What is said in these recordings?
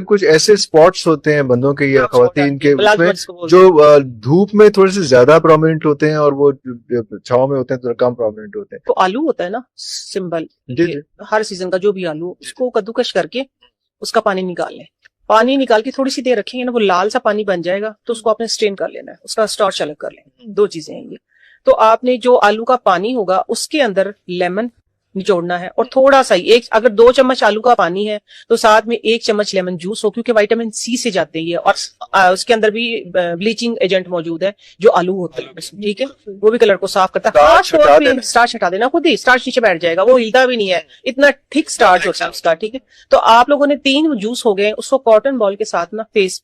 कुछ ऐसे स्पॉट्स होते हैं बंदों के या खवातीन के, ब्लैक उसमें बर्ड्स को बोलते हैं। जो धूप में थोड़े से ज्यादा प्रोमिनेंट होते हैं और वो छाव में होते हैं तो कम प्रोमिनेंट होते हैं। तो आलू होता है ना सिंबल, जी जी। हर सीजन का जो भी आलू, उसको कद्दूकश करके उसका पानी निकाल लें। पानी निकाल के थोड़ी सी देर रखेंगे ना, वो लाल सा पानी बन जाएगा, तो उसको आपने स्ट्रेन कर लेना है, उसका स्टार्च अलग कर लें। दो चीजें हैं ये। तो आपने जो आलू का पानी होगा उसके अंदर लेमन निचोड़ना है, और थोड़ा सा ही, एक अगर 2 चम्मच आलू का पानी है तो साथ में 1 चम्मच लेमन जूस हो, क्योंकि विटामिन सी से जाते हैं ये, और उसके अंदर भी ब्लीचिंग एजेंट मौजूद है जो आलू होता है, ठीक है, वो भी कलर को साफ करता है। खास तौर पे स्टार्च हटा देना, खुद ही स्टार्च नीचे बैठ जाएगा, वो हिलता भी नहीं है, इतना थिक स्टार्च होता है उसका, ठीक है। तो आप लोगों ने 3 जूस हो गए, उसको कॉटन बॉल के साथ ना फेस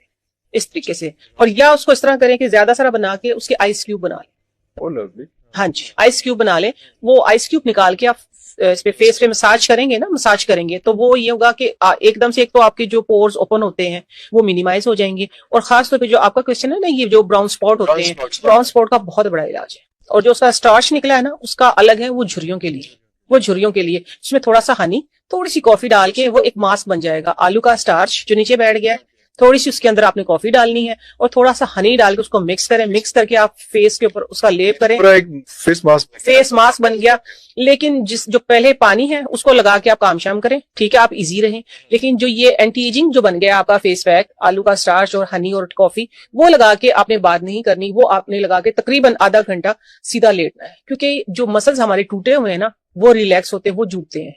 इस तरीके से, और या उसको इस तरह करें कि ज्यादा सारा बना के उसके आइस क्यूब बना लें। हाँ जी, आइस क्यूब बना लें। वो आइस क्यूब निकाल के आप इस पे फेस पे मसाज करेंगे ना, मसाज करेंगे तो वो ये होगा कि एकदम से एक तो आपके जो पोर्स ओपन होते हैं वो मिनिमाइज हो जाएंगे, और खास तौर पे जो आपका क्वेश्चन है ना, ये जो ब्राउन स्पॉट होते हैं, ब्राउन स्पॉट का बहुत बड़ा इलाज है। और जो उसका स्टार्च निकला है ना, उसका अलग है, वो झुर्रियों के लिए, वो झुर्रियों के लिए उसमें थोड़ा सा हनी, थोड़ी सी कॉफी डाल के वो एक मास्क बन जाएगा। आलू का स्टार्च जो नीचे बैठ गया है, थोड़ी सी उसके अंदर आपने कॉफी डालनी है और थोड़ा सा हनी डाल के उसको मिक्स करें, मिक्स करके आप फेस के ऊपर उसका लेप करें, पूरा एक फेस मास्क बन गया। लेकिन जो पहले पानी है उसको लगा के आप काम शाम करें, ठीक है, आप इजी रहें। लेकिन जो ये एंटी एजिंग जो बन गया आपका फेस पैक, आलू का स्टार्च और हनी और कॉफी, वो लगा के आपने बात नहीं करनी, वो आपने लगा के तकरीबन आधा घंटा सीधा लेटना है, क्योंकि जो मसल्स हमारे टूटे हुए हैं ना, वो रिलैक्स होते हैं, वो जुड़ते हैं,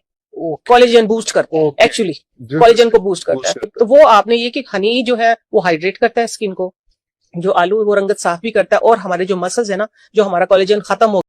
कोलेजन बूस्ट करते हैं, एक्चुअली कोलेजन को बूस्ट करता है। तो वो आपने ये कि हनी जो है वो हाइड्रेट करता है स्किन को, जो आलू वो रंगत साफ भी करता है, और हमारे जो मसल्स है ना, जो हमारा कोलेजन खत्म हो